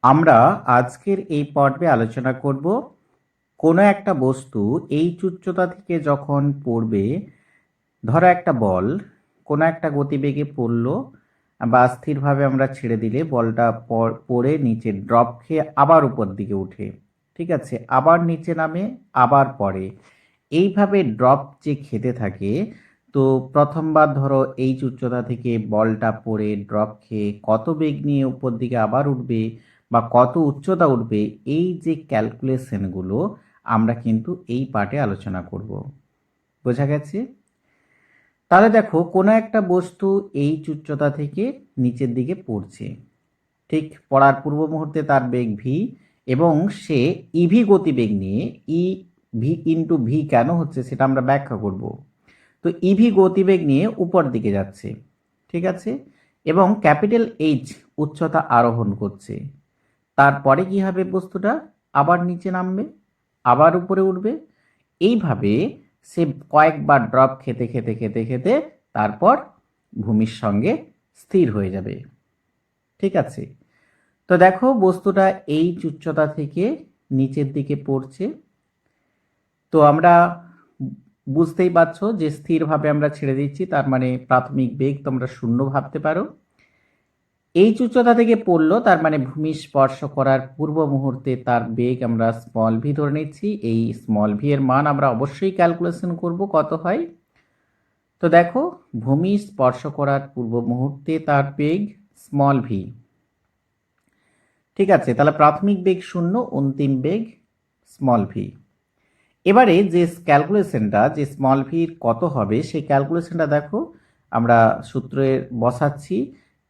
আমরা আজকের এই পর্বে আলোচনা করব কোনো একটা বস্তু এইচ উচ্চতা থেকে যখন পড়বে, ধরো একটা বল কোনো একটা গতিবেগে পড়লো বা স্থিরভাবে আমরা ছেড়ে দিলে বলটা পড়ে নিচে ড্রপ খেয়ে আবার উপর দিকে উঠে, ঠিক আছে, আবার নিচে নামে, আবার পড়ে, এইভাবে ড্রপ যে খেতে থাকে। তো প্রথমবার ধরো এইচ উচ্চতা থেকে বলটা পড়ে ড্রপ খেয়ে কত বেগ নিয়ে উপর দিকে আবার উঠবে বা কত উচ্চতা উঠবে, এই যে ক্যালকুলেশনগুলো আমরা কিন্তু এই পার্টে আলোচনা করব। বোঝা গেছে? তাহলে দেখো কোনো একটা বস্তু এইচ উচ্চতা থেকে নিচের দিকে পড়ছে, ঠিক পড়ার পূর্ব মুহূর্তে তার বেগ ভি এবং সে ইভি গতিবেগ নিয়ে, ই ভি ইন্টু ভি কেন হচ্ছে সেটা আমরা ব্যাখ্যা করব। তো ইভি গতিবেগ নিয়ে উপর দিকে যাচ্ছে, ঠিক আছে, এবং ক্যাপিটাল এইচ উচ্চতা আরোহণ করছে। তারপরে কি হবে, বস্তুটা আবার নিচে নামবে, আবার উপরে উঠবে, এইভাবে সে কয়েকবার ড্রপ খেতে খেতে খেতে খেতে তারপর ভূমির সঙ্গে স্থির হয়ে যাবে। ঠিক আছে, তো দেখো বস্তুটা এই উচ্চতা থেকে নিচের দিকে পড়ছে। তো আমরা বুঝতেই পারছো যে স্থিরভাবে আমরা ছেড়ে দিচ্ছি, তার মানে প্রাথমিক বেগ তোমরা শূন্য ভাবতে পারো। এই উচ্চতা থেকে পড়লো, তার মানে ভূমি স্পর্শ করার পূর্ব মুহূর্তে তার বেগ আমরা স্মল ভি ধরে নিচ্ছি। এই স্মল ভি এর মান আমরা অবশ্যই ক্যালকুলেশন করব কত হয়। তো দেখো ভূমি স্পর্শ করার পূর্ব মুহূর্তে তার বেগ স্মল ভি, ঠিক আছে, তাহলে প্রাথমিক বেগ শূন্য, অন্তিম বেগ স্মল ভি। এবারে যে ক্যালকুলেশনটা যে স্মল ভির কত হবে সেই ক্যালকুলেশনটা দেখো, আমরা সূত্রে বসাচ্ছি,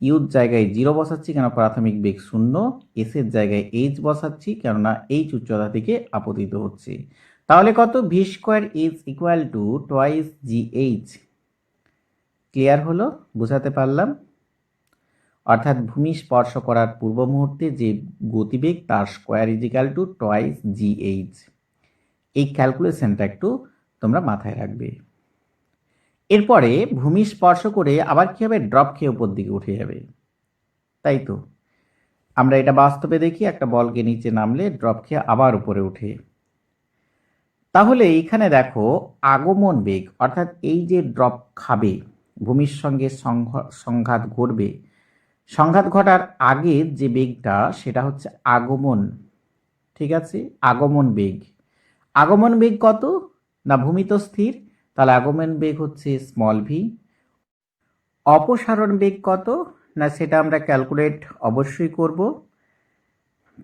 ইউর জায়গায় 0 বসাচ্ছি কেন প্রাথমিক বেগ শূন্য, এসের জায়গায় এইচ বসাচ্ছি কেননা এইচ উচ্চতা থেকে আপতিত হচ্ছে। তাহলে কত, V square is equal to twice G H. Clear হলো? বুঝাতে পারলাম? অর্থাৎ ভূমি স্পর্শ করার পূর্ব মুহূর্তে যে গতিবেগ তার square is equal two twice G H. এই ক্যালকুলেশনটা একটু তোমরা মাথায় রাখবে। এরপরে ভূমি স্পর্শ করে আবার কি হবে, ড্রপ খেয়ে উপর দিকে উঠে যাবে, তাই তো? আমরা এটা বাস্তবে দেখি, একটা বলকে নিচে নামলে ড্রপ খেয়ে আবার উপরে উঠে। তাহলে এইখানে দেখো আগমন বেগ, অর্থাৎ এই যে ড্রপ খাবে, ভূমির সঙ্গে সংঘাত ঘটবে, সংঘাত ঘটার আগে যে বেগটা সেটা হচ্ছে আগমন, ঠিক আছে, আগমন বেগ। আগমন বেগ কত না, ভূমি তো স্থির, তাহলে আগমন বেগ হচ্ছে স্মল ভি। অপসারণ বেগ কত না, সেটা আমরা ক্যালকুলেট অবশ্যই করব।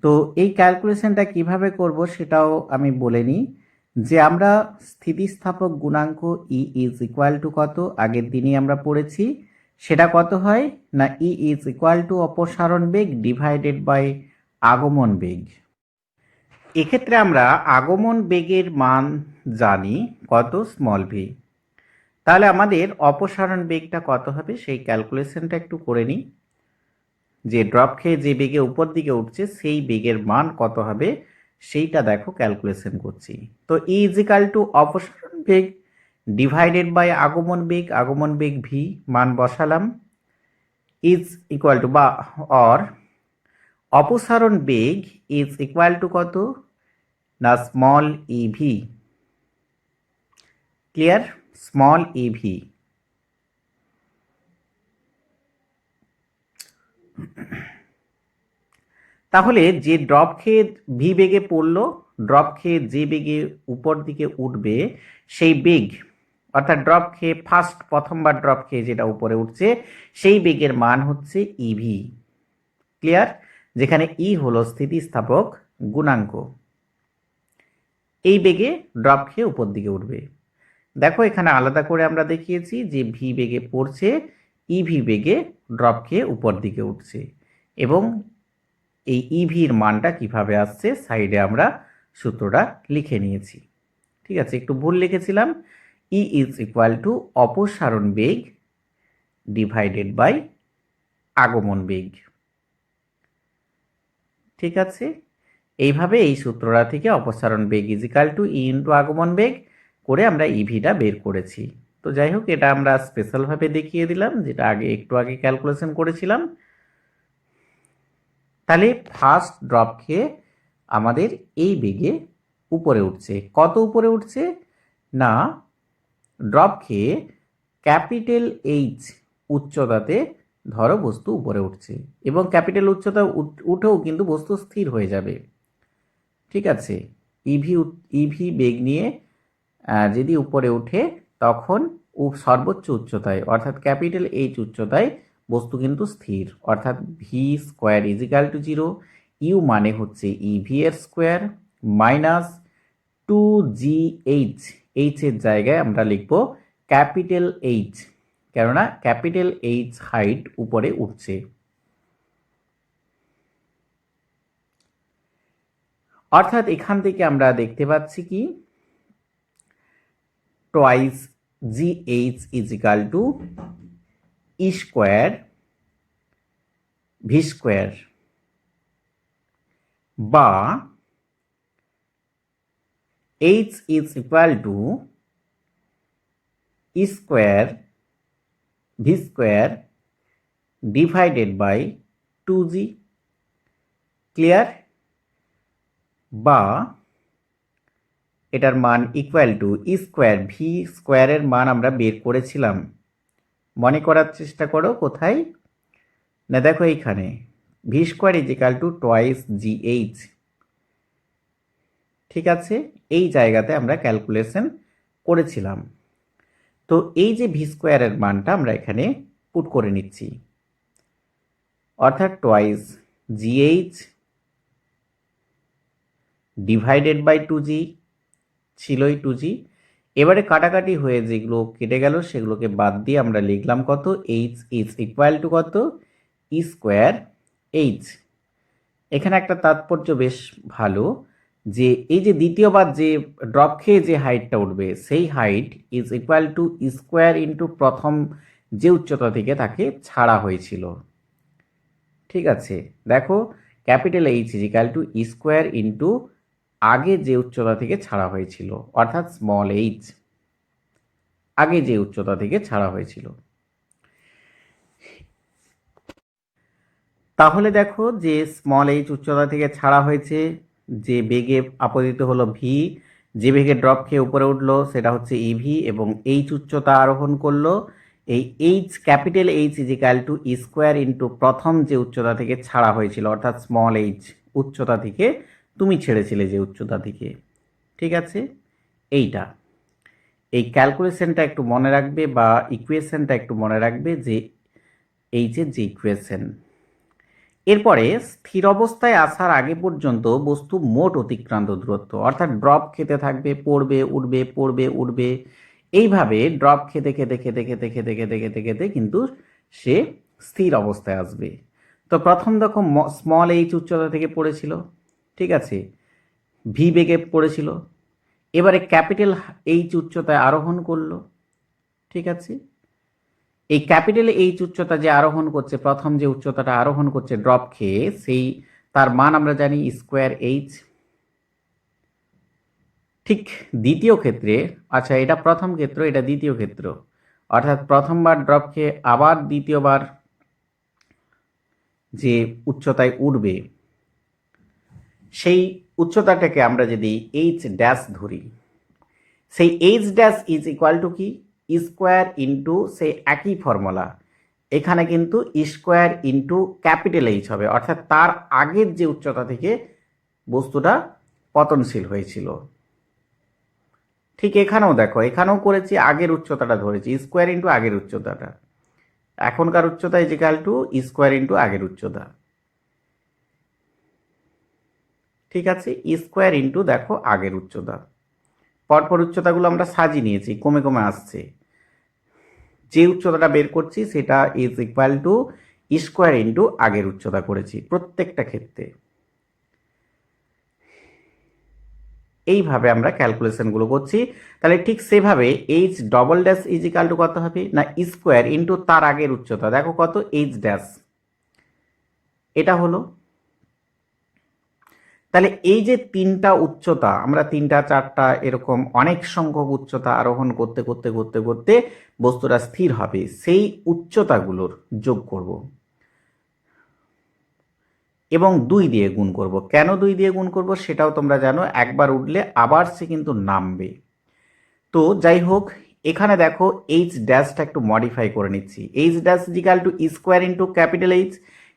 তো এই ক্যালকুলেশনটা কিভাবে করব সেটাও আমি বলে নিই, যে আমরা স্থিতিস্থাপক গুণাঙ্ক ই ইজ ইকুয়াল টু কত, আগের দিনই আমরা পড়েছি, সেটা কত হয় না, ই ইজ ইকুয়াল টু অপসারণ বেগ ডিভাইডেড বাই আগমন বেগ। এক্ষেত্রে আমরা আগমন বেগের মান জানি কত, স্মল ভি। তাহলে আমাদের অপসারণ বেগটা কত হবে সেই ক্যালকুলেশনটা একটু করে নিই, যে ড্রপ খেয়ে যে বেগে উপর দিকে উঠছে সেই বেগের মান কত হবে সেইটা দেখো ক্যালকুলেশন করছি। তো ই ইজ ইকাল টু অপসারণ বেগ ডিভাইডেড বাই আগমন বেগ, আগমন বেগ ভি, মান বসালাম, ইজ ইকুয়াল টু বা অর অপসারণ বেগ ইজ ইকুয়াল টু কত না, small EV. Clear? Small EV. তাহলে যে ড্রপ খেয়ে ভি বেগে পড়লো, ড্রপ খেয়ে যে বেগে উপর দিকে উঠবে সেই বেগ, অর্থাৎ ড্রপ খেয়ে প্রথমবার ড্রপ খেয়ে যেটা উপরে উঠছে সেই বেগের মান হচ্ছে ইভি। ক্লিয়ার? যেখানে ই হলো স্থিতিস্থাপক গুণাঙ্ক। এই বেগে ড্রপ খেয়ে উপর দিকে উঠবে। দেখো এখানে আলাদা করে আমরা দেখিয়েছি যে ভি বেগে পড়ছে, ইভি বেগে ড্রপ খেয়ে উপর দিকে উঠছে, এবং এই ইভির মানটা কিভাবে আসছে সাইডে আমরা সূত্রটা লিখে নিয়েছি। ঠিক আছে, একটু ভুল লিখেছিলাম, ই ইজ ইকুয়াল টু অপসারণ বেগ ডিভাইডেড বাই আগমন বেগ। ঠিক আছে, এইভাবে এই সূত্রটা থেকে অপসারণ বেগ is equal to e into আগমন বেগ করে আমরা ইভিটা বের করেছি। তো যাই হোক, এটা আমরা স্পেশালভাবে দেখিয়ে দিলাম, যেটা একটু আগে ক্যালকুলেশন করেছিলাম। তাহলে ফার্স্ট ড্রপ খেয়ে আমাদের এই বেগে উপরে উঠছে। কত উপরে উঠছে? না, ড্রপ খেয়ে ক্যাপিটাল এইচ উচ্চতাতে ধরো বস্তু উপরে উঠছে, এবং ক্যাপিটাল উচ্চতা উঠেও কিন্তু বস্তু স্থির হয়ে যাবে। ঠিক আছে, ইভি বেগ নিয়ে যদি উপরে উঠে তখন সর্বোচ্চ উচ্চতায় অর্থাৎ ক্যাপিটাল এইচ উচ্চতায় বস্তু কিন্তু স্থির, অর্থাৎ v square is equal to 0। U মানে হচ্ছে ইভি এর স্কোয়ার মাইনাস 2GH, এইচের জায়গায় আমরা লিখব ক্যাপিটাল এইচ, কেননা ক্যাপিটাল এইচ হাইট উপরে উঠছে। অর্থাৎ এখান থেকে আমরা দেখতে পাচ্ছি কি twice GH is equal to e square V square, বা H is equal to E square V square divided by 2G, clear? বা এটার মান equal to e square V স্কোয়ারের মান আমরা বের করেছিলাম, মনে করার চেষ্টা করো কোথায় না, দেখো এইখানে V square is equal two twice GH। ঠিক আছে, এই জায়গাতে আমরা ক্যালকুলেশন করেছিলাম। তো এই যে ভি স্কোয়ারের মানটা আমরা এখানে পুট করে নিচ্ছি, অর্থাৎ twice GH divided by 2G, ছিলই 2G। এবারে কাটাকাটি হয়ে যেগুলো কেটে গেল সেগুলোকে বাদ দিয়ে আমরা লিখলাম কত, H ইজ ইকুয়াল টু কত, ই স্কোয়ার H। এখানে একটা তাৎপর্য বেশ ভালো, যে এই যে দ্বিতীয়বার যে ড্রপ খেয়ে যে হাইটটা উঠবে সেই height is equal to e square into প্রথম যে উচ্চতা থেকে তাকে ছাড়া হয়েছিল। ঠিক আছে, দেখো capital H is equal to e square into আগে যে উচ্চতা থেকে ছাড়া হয়েছিল, অর্থাৎ স্মল এইচ আগে যে উচ্চতা থেকে ছাড়া হয়েছিল। তাহলে দেখো যে স্মল এইচ উচ্চতা থেকে ছাড়া হয়েছে, যে বেগে আপতিত হলো ভি, যে বেগে ড্রপ খেয়ে উপরে উঠলো সেটা হচ্ছে ইভি, এবং এইচ উচ্চতা আরোহণ করলো। এই H capital H is equal to e square into প্রথম যে উচ্চতা থেকে ছাড়া হয়েছিল, অর্থাৎ স্মল এইচ উচ্চতা থেকে তুমি ছেড়েছিলে যে উচ্চতা থেকে। ঠিক আছে, এইটা এই ক্যালকুলেশনটা একটু মনে রাখবে, বা ইকুয়েশনটা একটু মনে রাখবে, যে এইচের যে ইকুয়েশন। এরপরে স্থির অবস্থায় আসার আগে পর্যন্ত বস্তু মোট অতিক্রান্ত দূরত্ব, অর্থাৎ ড্রপ খেতে থাকবে, পড়বে উঠবে পড়বে উঠবে, এইভাবে ড্রপ খেতে খেতে খেতে খেতে খেতে খেতে খেতে খেতে কিন্তু সে স্থির অবস্থায় আসবে। তো প্রথম দেখো স্মল এইচ উচ্চতা থেকে পড়েছিল, ঠিক আছে, ভি বেগে পড়েছিল, এবারে ক্যাপিটাল এইচ উচ্চতায় আরোহণ করলো। ঠিক আছে, এই ক্যাপিটাল এইচ উচ্চতা যে আরোহণ করছে, প্রথম যে উচ্চতাটা আরোহণ করছে ড্রপ খেয়ে, সেই তার মান আমরা জানি স্কোয়ার এইচ। ঠিক দ্বিতীয় ক্ষেত্রে, আচ্ছা এটা প্রথম ক্ষেত্র, এটা দ্বিতীয় ক্ষেত্র, অর্থাৎ প্রথমবার ড্রপ খেয়ে আবার দ্বিতীয়বার যে উচ্চতায় উঠবে সেই উচ্চতাটাকে আমরা যদি এইচ ড্যাশ ধরি, সেই H dash is equal two কি, স্কোয়ার ইন্টু সেই একই ফর্মুলা, এখানে কিন্তু স্কোয়ার ইন্টু ক্যাপিটাল এইচ হবে, অর্থাৎ তার আগের যে উচ্চতা থেকে বস্তুটা পতনশীল হয়েছিল। ঠিক এখানেও দেখো, এখানেও করেছি আগের উচ্চতাটা ধরেছি, স্কোয়ার ইন্টু আগের উচ্চতাটা, এখনকার উচ্চতা is equal two square into আগের উচ্চতা। ঠিক আছে, স্কোয়ার ইন্টু দেখো আগের উচ্চতা, পরপর উচ্চতাগুলো আমরা সাজিয়ে নিয়েছি, কমে কমে আসছে, যে উচ্চতাটা বের করছি সেটা is equal two square into আগের উচ্চতা করেছি প্রত্যেকটা ক্ষেত্রে। এইভাবে আমরা ক্যালকুলেশনগুলো করছি। তাহলে ঠিক সেভাবে H double dash is equal two কত হবে না, স্কোয়ার ইন্টু তার আগের উচ্চতা, দেখো কত, এইচ ড্যাশ, এটা হলো। তাহলে এই যে তিনটা উচ্চতা, আমরা তিনটা চারটা এরকম অনেক সংখ্যক উচ্চতা আরোহণ করতে করতে করতে করতে বস্তুটা স্থির হবে, সেই উচ্চতাগুলোর যোগ করব। এবং 2 দিয়ে গুণ করব। কেন 2 দিয়ে গুণ করব সেটাও তোমরা জানো, একবার উঠলে আবার সে কিন্তু নামবে। তো যাই হোক, এখানে দেখো এইচ ড্যাশটা একটু মডিফাই করে নিচ্ছি। H dash is equal to e square into capital H.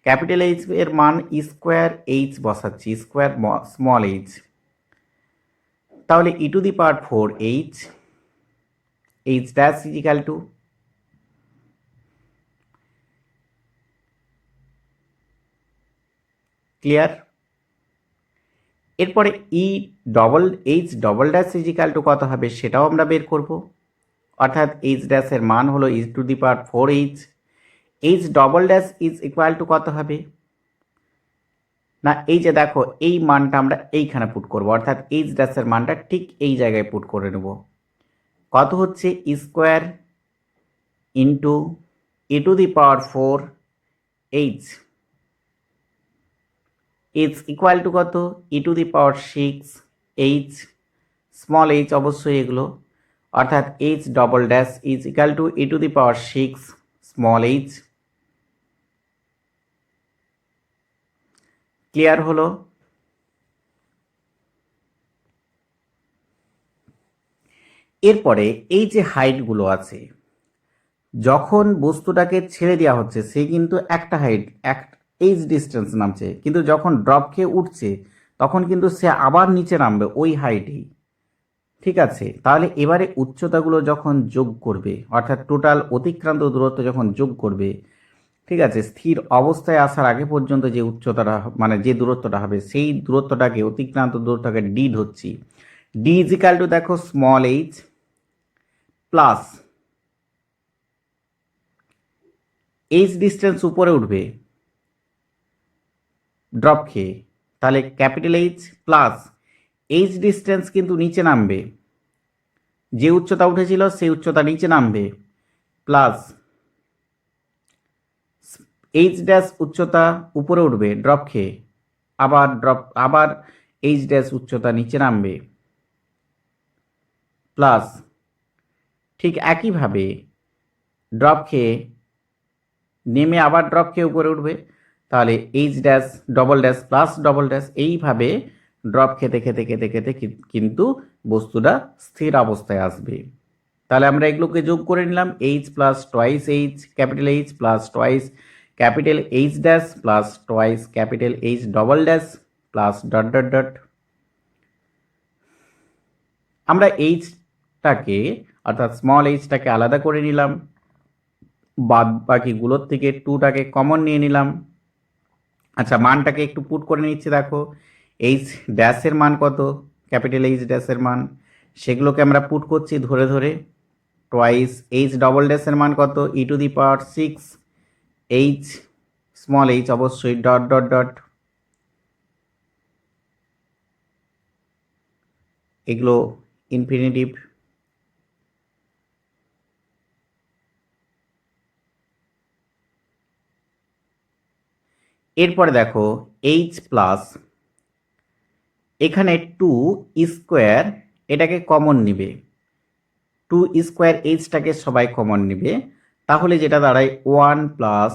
Capital H এর মান ই স্কোয়ার, এইচ বসাচ্ছি স্কোয়ার স্মল এইচ, তাহলে e to the power 4 H, H dash is equal to, clear? এরপরে e double H double dash is equal to কত হবে সেটাও আমরা বের করব, অর্থাৎ এইচ ড্যাশের মান হলো e to the power 4 H. H double dash is equal to কত হবে না, এই যে দেখো এই মানটা আমরা এইখানে পুট করব, অর্থাৎ এইচ ড্যাশের মানটা ঠিক এই জায়গায় পুট করে নেব। কত হচ্ছে e square into e to the power 4 H is equal to কত, e to the power 6 H, small H অবশ্যই এগুলো, অর্থাৎ H double dash is equal to e to the power 6 small H. Clear হলো? এরপরে এই যে হাইটগুলো আছে, যখন বস্তুটাকে ছেড়ে দেওয়া হচ্ছে সে কিন্তু একটা হাইট এক এইচ ডিস্টেন্স নামছে, কিন্তু যখন ড্রপ খেয়ে উঠছে তখন কিন্তু সে আবার নিচে নামবে ওই হাইটেই। ঠিক আছে, তাহলে এবারে উচ্চতাগুলো যখন যোগ করবে, অর্থাৎ টোটাল অতিক্রান্ত দূরত্ব যখন যোগ করবে, ঠিক আছে, স্থির অবস্থায় আসার আগে পর্যন্ত যে উচ্চতাটা মানে যে দূরত্বটা হবে সেই দূরত্বটাকে অতিক্রান্ত দূরত্বটাকে ডি ধরছি। ডি ইজিক্যাল টু দেখো small H plus H distance উপরে উঠবে ড্রপ খেয়ে, তাহলে capital H plus H distance কিন্তু নিচে নামবে, যে উচ্চতা উঠেছিল সেই উচ্চতা নিচে নামবে, প্লাস এইচ ড্যাশ উচ্চতা উপরে উঠবে ড্রপ খেয়ে, আবার এইচ ড্যাশ উচ্চতা নিচে নামবে, প্লাস ঠিক একইভাবে ড্রপ খেয়ে নেমে আবার ড্রপ খেয়ে উপরে উঠবে, তাহলে H dash double dash plus double dash, এইভাবে ড্রপ খেতে খেতে খেতে খেতে কিন্তু বস্তুটা স্থির অবস্থায় আসবে। তাহলে আমরা এগুলোকে যোগ করে নিলাম, H plus twice H capital H plus twice capital H dash plus twice capital H double dash plus dot dot dot. আমরা এইচটাকে অর্থাৎ স্মল এইচটাকে আলাদা করে নিলাম, বাদ বাকিগুলোর থেকে টুটাকে কমন নিয়ে নিলাম। আচ্ছা, মানটাকে একটু পুট করে নিচ্ছি, দেখো এইচ ড্যাশের মান কত, ক্যাপিটাল এইচ ড্যাশের মান, সেগুলোকে আমরা পুট করছি ধরে ধরে। টোয়াইস এইচ ডবল ড্যাশের মান কত, e to the power 6 H, small H অবশ্যই ডট ডট ডট, এগুলো ইনফিনিটিভ। এরপরে দেখো এইচ প্লাস এখানে 2 স্কোয়ার, এটাকে কমন নিবে, 2 স্কোয়ার এইচটাকে সবাই কমন নিবে, তাহলে যেটা দাঁড়ায় 1 plus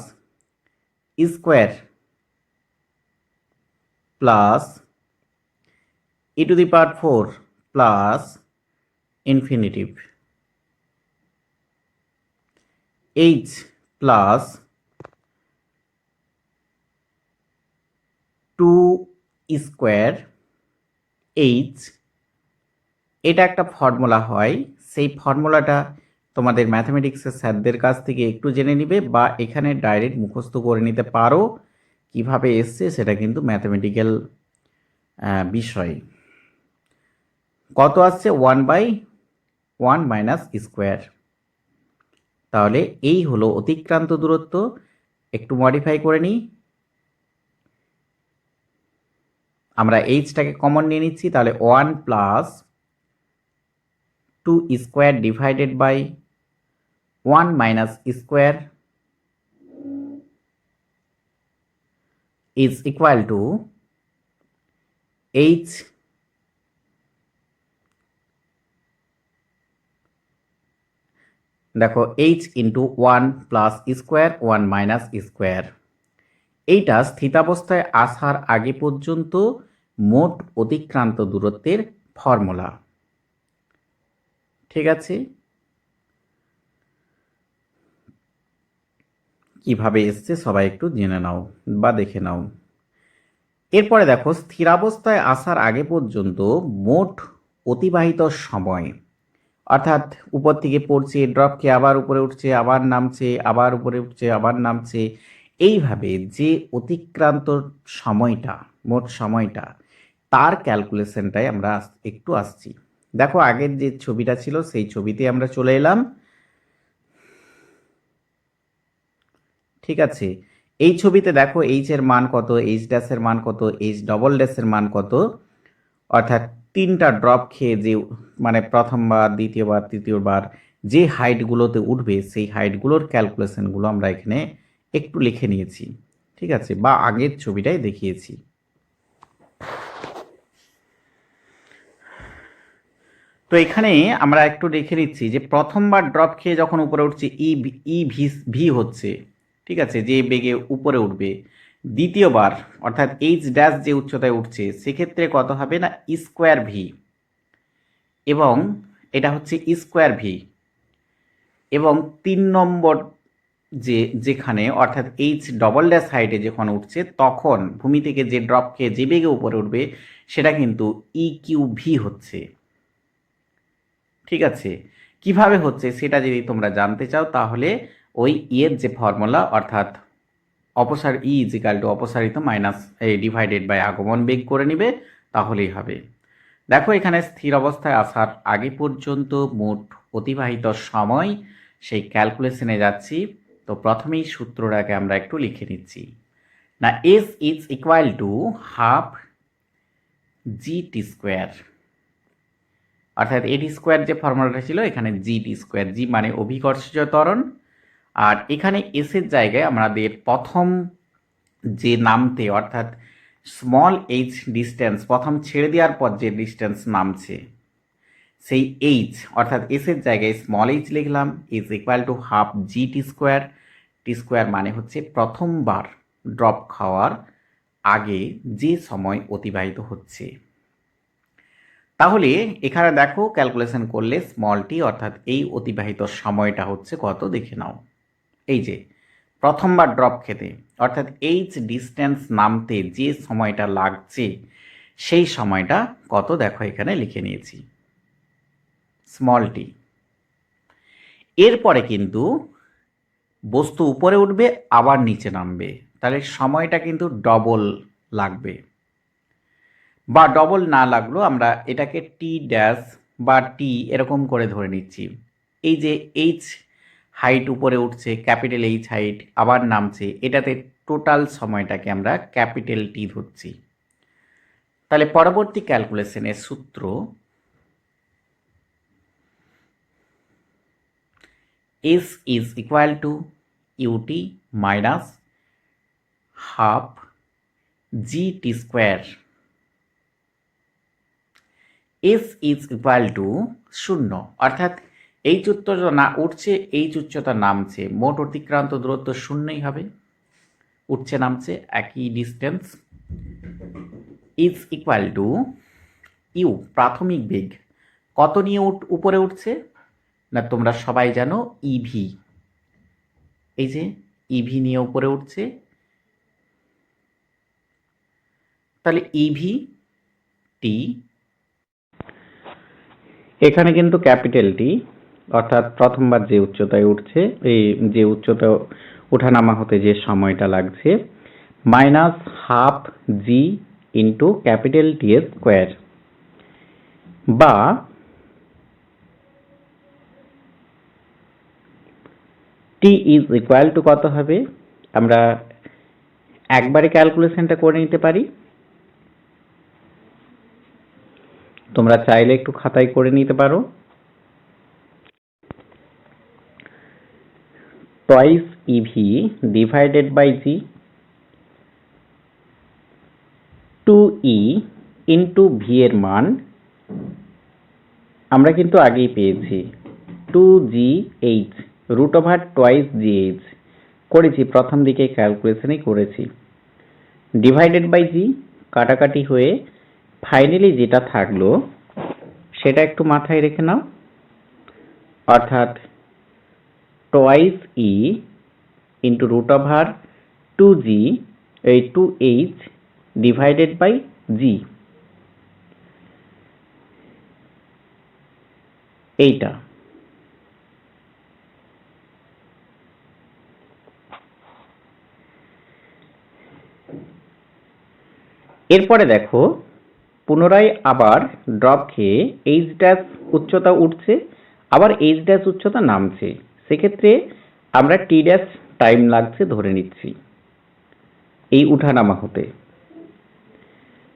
square plus E to the power 4 plus infinitive H plus 2 square H, এটা একটা ফর্মুলা হয়, সেই ফর্মুলাটা তোমাদের ম্যাথামেটিক্সের স্যারদের কাছ থেকে একটু জেনে নিবে, বা এখানে ডাইরেক্ট মুখস্থ করে নিতে পারো, কিভাবে এসছে সেটা কিন্তু ম্যাথামেটিক্যাল বিষয়। কত আসছে, 1/1 মাইনাস স্কোয়ার। তাহলে এই হলো অতিক্রান্ত দূরত্ব। একটু মডিফাই করে নিই, আমরা এইচটাকে কমন নিয়ে নিচ্ছি, তাহলে 1 plus 2 square divided by 1 minus square is equal to h, দেখো h into 1 plus square 1 minus square, এইটা স্থিতাবস্থায় আসার আগে পর্যন্ত মোট অতিক্রান্ত দূরত্বের ফর্মুলা। ঠিক আছে, কিভাবে এসছে সবাই একটু জেনে নাও বা দেখে নাও। এরপরে দেখো, স্থিরাবস্থায় আসার আগে পর্যন্ত মোট অতিবাহিত সময়, অর্থাৎ উপর থেকে পড়ছে, ড্রপ খেয়ে আবার উপরে উঠছে, আবার নামছে, আবার উপরে উঠছে, আবার নামছে, এইভাবে যে অতিক্রান্ত সময়টা, মোট সময়টা, তার ক্যালকুলেশনটাই আমরা একটু আসছি। দেখো, আগের যে ছবিটা ছিল সেই ছবিতে আমরা চলে এলাম। ঠিক আছে, এই ছবিতে দেখো এইচ এর মান কত, এইচ ড্যাশের মান কত, এইচ ডবল ড্যাশের মান কত, অর্থাৎ তিনটা ড্রপ খেয়ে যে মানে প্রথমবার, দ্বিতীয়বার, তৃতীয়বার যে হাইটগুলোতে উঠবে সেই হাইটগুলোর ক্যালকুলেশনগুলো আমরা এখানে একটু লিখে নিয়েছি। ঠিক আছে, বা আগের ছবিটাই দেখিয়েছি। তো এখানে আমরা একটু দেখে নিচ্ছি যে প্রথমবার ড্রপ খেয়ে যখন উপরে উঠছে ভি হচ্ছে, ঠিক আছে, যে বেগে উপরে উঠবে। দ্বিতীয়বার অর্থাৎ এইচ ড্যাশ যে উচ্চতায় উঠছে সেক্ষেত্রে কত হবে না স্কোয়ার ভি, এবং এটা হচ্ছে স্কোয়ার ভি। এবং 3 নম্বর যেখানে অর্থাৎ এইচ ডবল ড্যাশ হাইটে যখন উঠছে তখন ভূমি থেকে যে ড্রপ খেয়ে যে বেগে উপরে উঠবে সেটা কিন্তু ইকিউ ভি হচ্ছে। ঠিক আছে, কিভাবে হচ্ছে সেটা যদি তোমরা জানতে চাও তাহলে ওই এর যে ফর্মুলা, অর্থাৎ ই ইজ ইকাল টু অপসারিত মাইনাস ডিভাইডেড বাই আগমন বেগ করে নিবে, তাহলেই হবে। দেখো, এখানে স্থির অবস্থায় আসার আগে পর্যন্ত মোট অতিবাহিত সময়, সেই ক্যালকুলেশনে যাচ্ছি। তো প্রথমেই সূত্রটাকে আমরা একটু লিখে নিচ্ছি। না, S is equal to half g t square, অর্থাৎ এটি স্কোয়ার যে ফর্মুলাটা ছিল এখানে জি টি স্কোয়ার, জি মানে অভিকর্ষজ ত্বরণ, আর এখানে এসের জায়গায় আমাদের প্রথম যে নামতে, অর্থাৎ স্মল এইচ ডিস্টেন্স প্রথম ছেড়ে দেওয়ার পর যে ডিস্টেন্স নামছে সেই এইচ, অর্থাৎ এসের জায়গায় স্মল এইচ লিখলাম, is equal to half g t square. T square মানে হচ্ছে প্রথমবার ড্রপ খাওয়ার আগে যে সময় অতিবাহিত হচ্ছে। তাহলে এখানে দেখো, ক্যালকুলেশন করলে স্মল টি অর্থাৎ এই অতিবাহিত সময়টা হচ্ছে কত দেখে নাও। এই যে প্রথমবার ড্রপ খেতে অর্থাৎ এইচ ডিস্টেন্স নামতে যে সময়টা লাগছে সেই সময়টা কত দেখো এখানে লিখে নিয়েছি, স্মল টি। এরপরে কিন্তু বস্তু উপরে উঠবে আবার নিচে নামবে, তাহলে সময়টা কিন্তু ডবল লাগবে, বা ডবল না লাগলো আমরা এটাকে টি ড্যাশ বা টি এরকম করে ধরে নিচ্ছি। এই যে এইচ হাইট উপরে উঠছে, ক্যাপিটাল এইচ হাইট আবার নামছে, এটাতে টোটাল সময়টাকে আমরা ক্যাপিটাল টি ধরছি। তাহলে পরবর্তী ক্যালকুলেশনের সূত্র s is equal to u t minus half g t square. S is equal to 0, অর্থাৎ এইচ উচ্চতা না উঠছে, এইচ উচ্চতা নামছে, মোট অতিক্রান্ত দূরত্ব শূন্যই হবে, উঠছে নামছে একই distance. Is equal to u প্রাথমিক বেগ কত নিয়ে উপরে উঠছে না, তোমরা সবাই জানো ইভি, এই যে ইভি নিয়ে উপরে উঠছে, তাহলে ইভি টি, এখানে কিন্তু ক্যাপিটাল টি অর্থাৎ প্রথমবার যে উচ্চতায় উঠছে, এই যে উচ্চতা ওঠানামা হতে যে সময়টা লাগছে, মাইনাস হাফ জি ইন্টু ক্যাপিটাল টি এর স্কোয়ার, বা টি ইজ ইকুয়াল টু কত হবে, আমরা একবারে ক্যালকুলেশনটা করে নিতে পারি, তোমরা চাইলে একটু খাতায় করে নিতে পারো। Twice e v divided by g, 2e into v এর মান আমরা কিন্তু আগেই পেয়েছি 2gh, root over toys GH করেছি, প্রথম দিকে ক্যালকুলেশনই করেছি। ডিভাইডেড বাই জি, কাটাকাটি হয়ে ফাইনালি যেটা থাকলো সেটা একটু মাথায় রেখে নাও, অর্থাৎ twice e into root over 2g, এই 2h ডিভাইডেড বাই জি, এইটা। এরপরে দেখো পুনরায় আবার ড্রপ খেয়ে এইচ ড্যাশ উচ্চতা উঠছে, আবার এইচ ড্যাশ উচ্চতা নামছে, সেক্ষেত্রে আমরা টি ড্যাশ টাইম লাগছে ধরে নিচ্ছি এই উঠানামা হতে।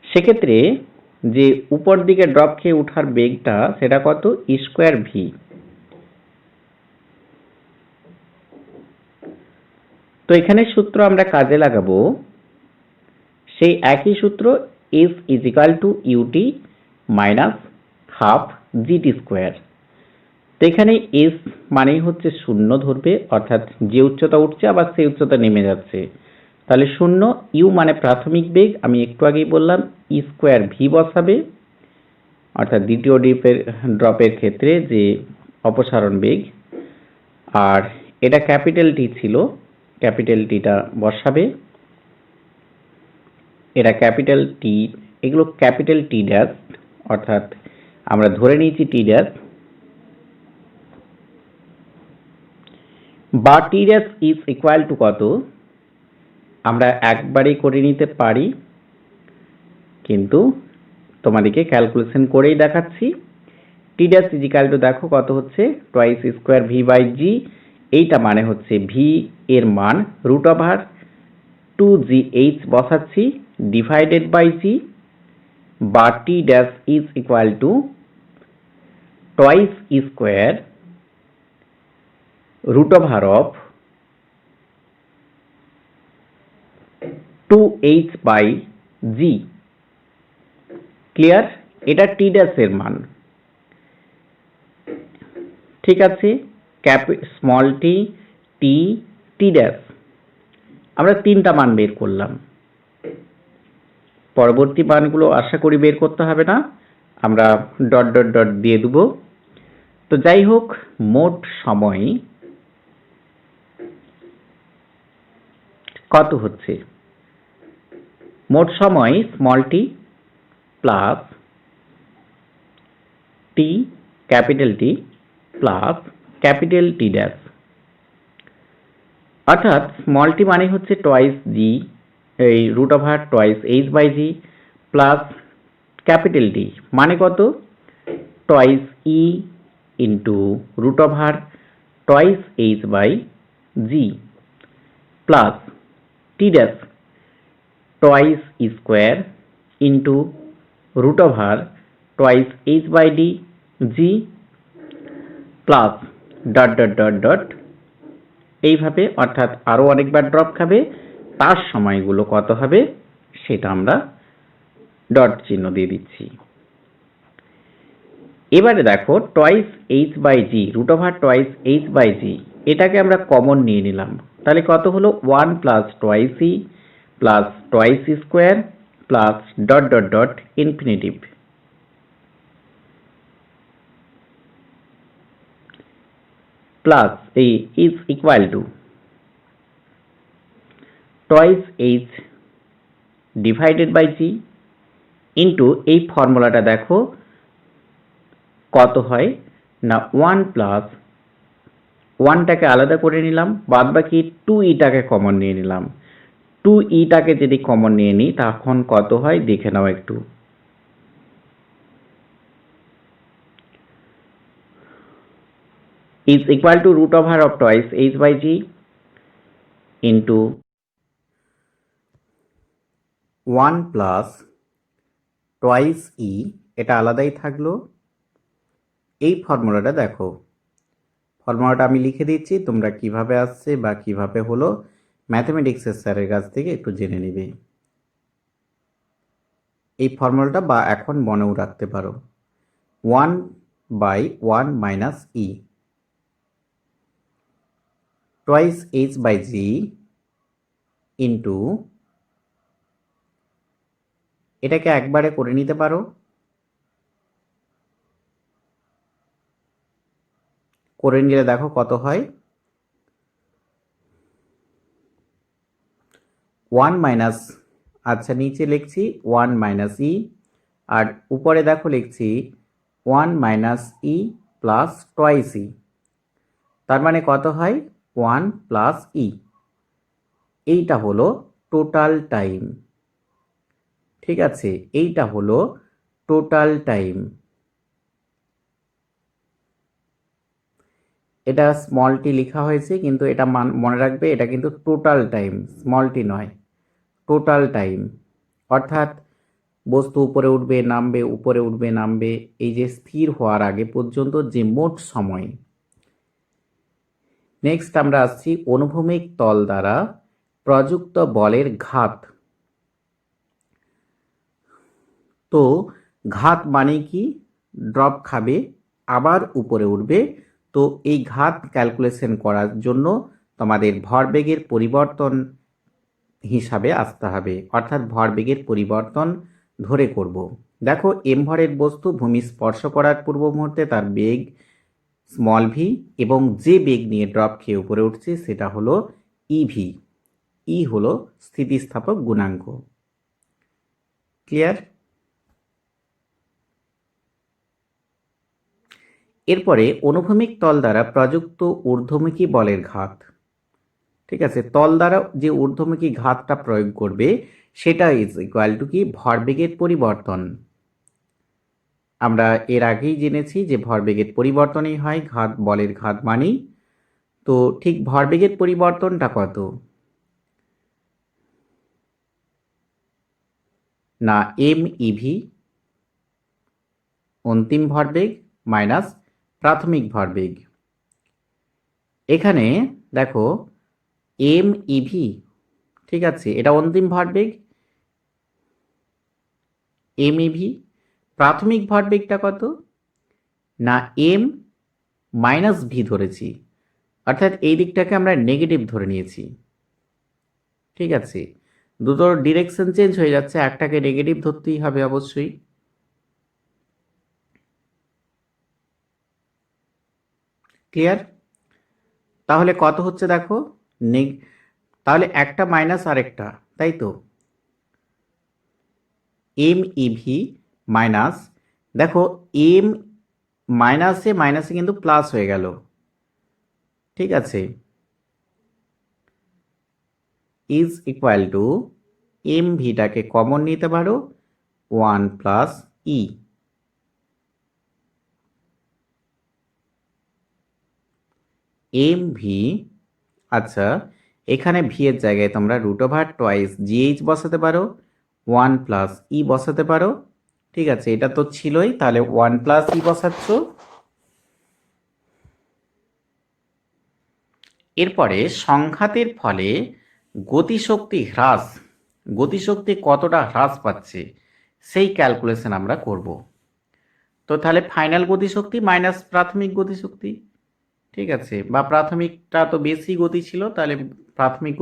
সেক্ষেত্রে যে উপর দিকে ড্রপ খেয়ে উঠার বেগটা সেটা কত, ই স্কোয়ার ভি। তো এখানে সূত্র আমরা কাজে লাগাবো সেই একই সূত্র, s is equal to u t minus half g t square. তো এখানে এস মানেই হচ্ছে শূন্য ধরবে, অর্থাৎ যে উচ্চতা উঠছে আবার সেই উচ্চতা নেমে যাচ্ছে, তাহলে শূন্য। ইউ মানে প্রাথমিক বেগ, আমি একটু আগেই বললাম ই স্কোয়ার ভি বসাবে, অর্থাৎ দ্বিতীয় ড্রপের ক্ষেত্রে যে অপসারণ বেগ। আর এটা ক্যাপিটাল টি ছিল, ক্যাপিটাল টিটা বসাবে, এটা ক্যাপিটাল টি, এগুলো ক্যাপিটাল টি ড্যাশ, অর্থাৎ আমরা ধরে নিয়েছি টি ড্যাশ, বা T dash is equal to কত আমরা একবারই করে নিতে পারি, কিন্তু তোমাদেরকে ক্যালকুলেশন করেই দেখাচ্ছি। টি ড্যাশ ইজ ইকুয়াল টু দেখো কত হচ্ছে, টোয়াইস স্কোয়ার ভি বাই জি, এইটা মানে হচ্ছে ভি এর মান রুট ওভার 2gh বসাচ্ছি ডিভাইডেড বাই জি, বা T dash is equal to twice square root over of 2h by G. Clear? এটা টি ড্যাশ এর মান। ঠিক আছে, স্মল টি, টি, টি ড্যাশ, আমরা তিনটা মান বের করলাম। পরবর্তী মানগুলো আশা করি বের করতে হবে না, আমরা ডট ডট ডট দিয়ে দেব। তো যাই হোক, মোট সময় কত হচ্ছে, মোট সময় small T plus T capital T plus capital T dash, অর্থাৎ স্মল টি মানে হচ্ছে টোয়াইস জি, এই root over twice H by G, plus capital T মানে কত, twice e into root over twice H by G, plus T dash twice square into root over twice H by D G, plus dot dot dot dot, এইভাবে, অর্থাৎ আরও অনেকবার drop খাবে, তার সময়গুলো কত হবে সেটা আমরা ডট চিহ্ন দিয়ে দিচ্ছি। এবারে দেখো twice H by G, root over twice H by G, এটাকে আমরা কমন নিয়ে নিলাম, তাহলে কত হলো, 1 plus twice e plus twice square plus dot dot dot infinitive, plus এই is equal to twice H divided by G into, এই ফর্মুলাটা দেখো কত হয় না, 1 প্লাস 1টাকে আলাদা করে নিলাম, বাদ বাকি 2ইটাকে কমন নিয়ে নিলাম। 2ইটাকে যদি কমন নিয়ে নিই তখন কত হয় দেখে নাও একটু, is equal to root over of twice h by g into 1 plus twice e, এটা আলাদাই থাকলো। এই ফর্মুলাটা দেখো, ফর্মুলাটা আমি লিখে দিচ্ছি, তোমরা কিভাবে আসছে বা কিভাবে হলো ম্যাথমেটিক্সের স্যারের কাছ থেকে একটু জেনে নিবে। এই ফর্মুলাটা বা এখন মনেও রাখতে পারো, 1 by 1 minus e twice H by G into এটাকে একবারে করে নিতে পারো। করে নিলে দেখো কত হয়। 1 মাইনাস, আচ্ছা নিচে লিখছি 1 মাইনাস ই, আর উপরে দেখো লিখছি 1 মাইনাস ই প্লাস টয়েস ই। তার মানে কত হয় 1 প্লাস ই। এইটা হলো টোটাল টাইম। ঠিক আছে, এইটা হলো টোটাল টাইম। এটা স্মল টি লেখা হয়েছে, কিন্তু এটা মনে রাখবে এটা কিন্তু টোটাল টাইম, স্মল টি নয়, টোটাল টাইম। অর্থাৎ বস্তু উপরে উঠবে নামবে, উপরে উঠবে নামবে, এই যে স্থির হওয়ার আগে পর্যন্ত যে মোট সময়। নেক্সট আমরা আসছি অনুভূমিক তল দ্বারা প্রযুক্ত বলের ঘাত। তো ঘাত মানে কি, ড্রপ খাবে আবার উপরে উঠবে। তো এই ঘাত ক্যালকুলেশন করার জন্য তোমাদের ভরবেগের পরিবর্তন হিসাবে আসতে হবে, অর্থাৎ ভরবেগের পরিবর্তন ধরে করব। দেখো এম ভরের বস্তু ভূমি স্পর্শ করার পূর্ব মুহূর্তে তার বেগ স্মল ভি, এবং যে বেগ নিয়ে ড্রপ খেয়ে উপরে উঠছে সেটা হলো ইভি। ই হলো স্থিতিস্থাপক গুণাঙ্ক। ক্লিয়ার? এরপরে অনুভূমিক তল দ্বারা প্রযুক্ত ঊর্ধ্বমুখী বলের ঘাত। ঠিক আছে, তল দ্বারা যে ঊর্ধ্বমুখী ঘাতটা প্রয়োগ করবে সেটা ইজ ইকুয়াল টু কি, ভরবেগের পরিবর্তন। আমরা এর আগেই জেনেছি যে ভরবেগের পরিবর্তনই হয় ঘাত, বলের ঘাত মানেই। তো ঠিক ভরবেগের পরিবর্তনটা কত না, এম ইভি অন্তিম ভরবেগ মাইনাস প্রাথমিক ভরবেগ। এখানে দেখো এম ইভি, ঠিক আছে, এটা অন্তিম ভরবেগ এম ইভি। প্রাথমিক ভরবেগটা কত না, এম মাইনাস ভি ধরেছি, অর্থাৎ এই দিকটাকে আমরা নেগেটিভ ধরে নিয়েছি। ঠিক আছে, দুটো ডিরেকশন চেঞ্জ হয়ে যাচ্ছে, একটাকে নেগেটিভ ধরতেই হবে অবশ্যই। ক্লিয়ার? তাহলে কত হচ্ছে দেখো, তাহলে একটা মাইনাস আরেকটা, তাই তো, এম ইভি মাইনাস, দেখো এম মাইনাসে মাইনাসে কিন্তু প্লাস হয়ে গেল। ঠিক আছে, ইজ ইকুয়াল টু এম ভিটাকে কমন নিতে পারো 1 প্লাস ই। এম ভি, আচ্ছা এখানে ভি এর জায়গায় তোমরা রুট ওভার টয়েস জিএইচ বসাতে পারো, 1 প্লাস ই বসাতে পারো। ঠিক আছে, এটা তো ছিলই, তাহলে 1 প্লাস ই বসাচ্ছ। এরপরে সংঘাতের ফলে গতিশক্তি হ্রাস, গতিশক্তি কতটা হ্রাস পাচ্ছে সেই ক্যালকুলেশন আমরা করব। তো তাহলে ফাইনাল গতিশক্তি মাইনাস প্রাথমিক গতিশক্তি। ঠিক আছে, বা প্রাথমিকটা তো বেশি গতি ছিল, তাহলে প্রাথমিক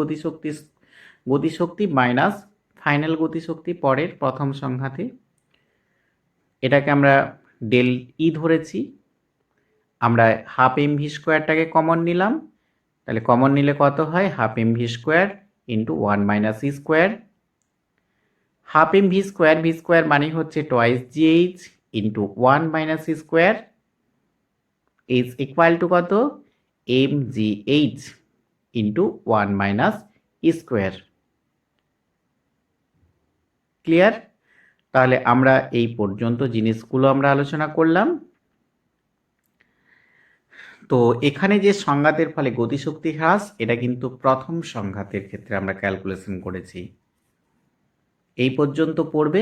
গতিশক্তি মাইনাস ফাইনাল গতিশক্তি পরের প্রথম সংঘাতে। এটাকে আমরা ডেল ই ধরেছি। আমরা হাফ এম ভি স্কোয়ারটাকে কমন নিলাম, তাহলে কমন নিলে কত হয়, half M V square into 1 minus e square. Half M V square মানে হচ্ছে twice GH into 1 minus e square is equal to কত, M G H into 1 minus e square. Clear? তাহলে আমরা এই পর্যন্ত জিনিসগুলো আমরা আলোচনা করলাম। তো এখানে যে সংঘাতের ফলে গতিশক্তি হ্রাস, এটা কিন্তু প্রথম সংঘাতের ক্ষেত্রে আমরা ক্যালকুলেশন করেছি। এই পর্যন্ত পড়বে।